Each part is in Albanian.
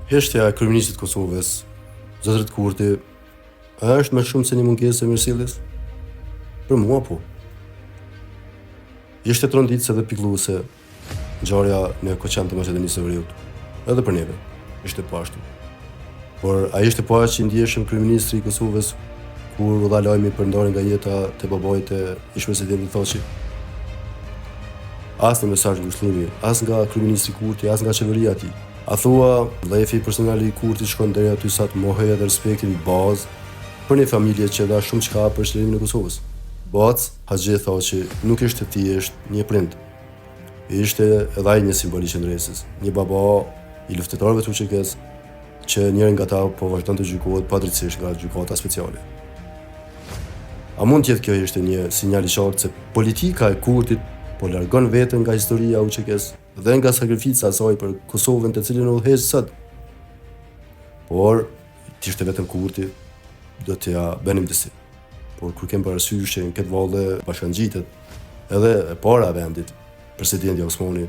Heshtja e kryeministit të Kosovës, Zotrit Kurti, është më shumë se një mungesë e mirësjelljes? Për mua po. Ishte tronditse dhe pikëlluese ngjarja në Koqan të Maqedonisë së Veriut. Edhe për neve ishte po ashtu. Por ai ishte po aq i ndjeshëm kryeministri i Kosovës kur u dha lajmi për ndarjen nga jeta te babait e ish-presidentit Thaçi. As në mesazh ngushëllimi, as nga kryeministri Kurti, as nga qeveria e tij. A thua, vlefi personali i Kurtit shkon deri aty sa të mohej edhe respektin bazë për një familje që dha shumë çka për shlirimin e Kosovës. Bac Haxhi Thaçi nuk ishte thjesht një prind. Ishte edhe ai një simbol i qendresës, një baba i luftëtarëve të UÇK-s, që njëri nga ata po vazhdon të gjykohet padrejtisht nga gjykata speciale. A mund të jetë kjo ishte një sinjal i qartë se politika e Kurtit po largon veten nga historia e UÇK-s dhe nga sakrifica e saj për Kosovën të cilën udhëheq sot? Por, t'ishte vetëm Kurti, do t'ja bënim disi. Por kur kem parasysh që në këtë vallë bashkangjitet edhe e para e vendit, presidenti Osmani,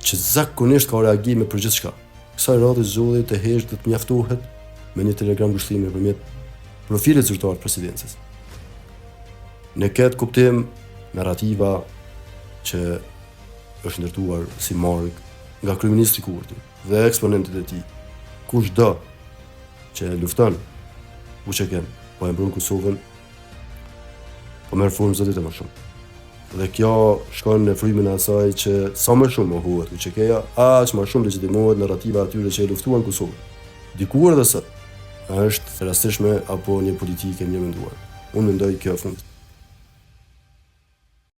që zakonisht ka reagime për gjithçka. Kësaj radhe zgjodhi të heqë dhe të mjaftohet me një telegram ngushëllimi nëpërmjet profilit zyrtar të presidencës. Në këtë kuptim, narrativa që është ndërtuar si mark nga kryeministri Kurti dhe eksponentët e tij, kushdo që lufton UÇK-n, po e mbron Kosovën, po merr formë zotit e më shumë. Dhe kjo shkon në frymën e asaj që sa më shumë mohohet UÇK-ja, aq më shumë legjitimohet narrativa atyre që e luftuan Kosovën. Dikur edhe sot është rastishme apo një politike mirë menduar. Unë mendoj kjo e fundit.